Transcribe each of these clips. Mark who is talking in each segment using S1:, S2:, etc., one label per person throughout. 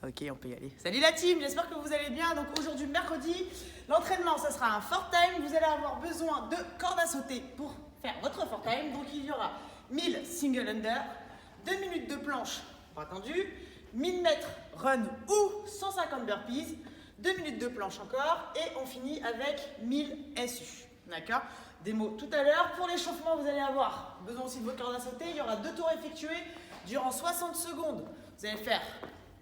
S1: Ok, on peut y aller. Salut la team, j'espère que vous allez bien. Donc aujourd'hui, mercredi, l'entraînement, ça sera un fort time. Vous allez avoir besoin de cordes à sauter pour faire votre fort time. Donc il y aura 1000 single under, 2 minutes de planche, pas tendu, 1000 mètres run ou 150 burpees, 2 minutes de planche encore et on finit avec 1000 SU. D'accord? Démo tout à l'heure. Pour l'échauffement, vous allez avoir besoin aussi de votre corde à sauter. Il y aura 2 tours effectués durant 60 secondes. Vous allez faire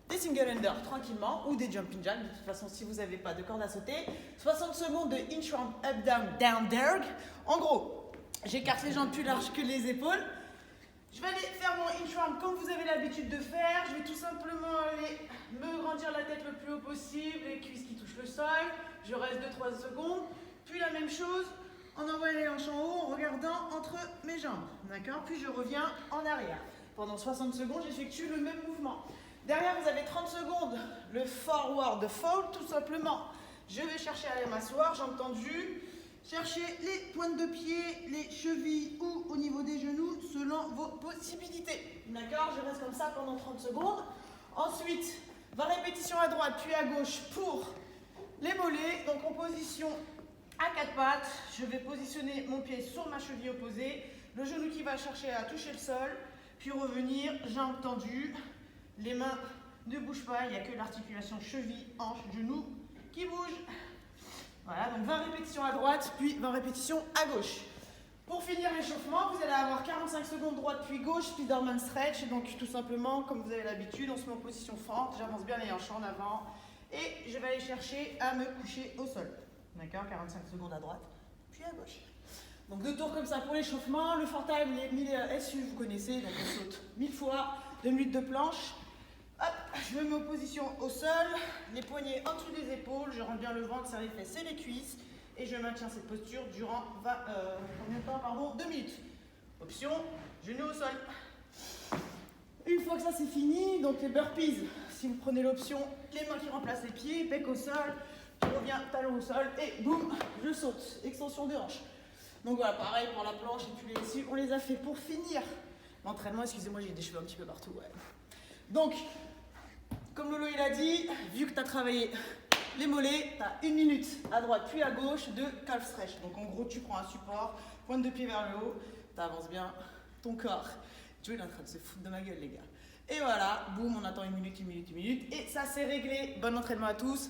S1: des single under tranquillement ou des jumping jacks. De toute façon, si vous n'avez pas de corde à sauter, 60 secondes de inchworm up down down dog. En gros, j'écarte les jambes plus larges que les épaules. Je vais aller faire mon inchworm comme vous avez l'habitude de faire. Je vais tout simplement aller me grandir la tête le plus haut possible, les cuisses qui touchent le sol. Je reste 2-3 secondes. Puis la même chose en envoyant les hanches en haut, en regardant entre mes jambes. D'accord? Puis je reviens en arrière. Pendant 60 secondes, j'effectue le même mouvement. Derrière, vous avez 30 secondes, le forward fold, tout simplement. Je vais chercher à aller m'asseoir, jambes tendues. Cherchez les pointes de pied, les chevilles ou au niveau des genoux, selon vos possibilités. D'accord? Je reste comme ça pendant 30 secondes. Ensuite, 20 répétitions à droite puis à gauche pour les mollets. Donc en position à 4 pattes, je vais positionner mon pied sur ma cheville opposée. Le genou qui va chercher à toucher le sol. Puis revenir, jambes tendues. Les mains ne bougent pas, il n'y a que l'articulation cheville, hanche, genou qui bouge. Voilà, donc 20 répétitions à droite, puis 20 répétitions à gauche. Pour finir l'échauffement, vous allez avoir 45 secondes droite puis gauche, Spiderman stretch. Donc tout simplement, comme vous avez l'habitude, on se met en position fente, j'avance bien les hanches en avant et je vais aller chercher à me coucher au sol. D'accord, 45 secondes à droite, puis à gauche. Donc 2 tours comme ça pour l'échauffement. Le fort time, les 1000 SU, vous connaissez, donc on saute 1000 fois, 2 minutes de planche. Hop, je me mets en position au sol, les poignets en dessous des épaules, je rentre bien le ventre, serre les fesses et les cuisses. Et je maintiens cette posture durant 2 minutes. Option, genou au sol. Une fois que ça c'est fini, donc les burpees, si vous prenez l'option, les mains qui remplacent les pieds, bec au sol, je reviens, talon au sol et boum, je saute. Extension de hanche. Donc voilà, pareil pour la planche et puis les SU, on les a fait pour finir l'entraînement. Excusez-moi, j'ai des cheveux un petit peu partout. Ouais. Donc, comme Lolo il a dit, vu que tu as travaillé les mollets, tu as 1 minute à droite puis à gauche de calf stretch. Donc en gros, tu prends un support, pointe de pied vers le haut, tu avances bien ton corps. Joe il est en train de se foutre de ma gueule les gars. Et voilà, boum, on attend 1 minute, 1 minute, 1 minute. Et ça c'est réglé. Bon entraînement à tous.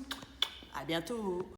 S1: À bientôt.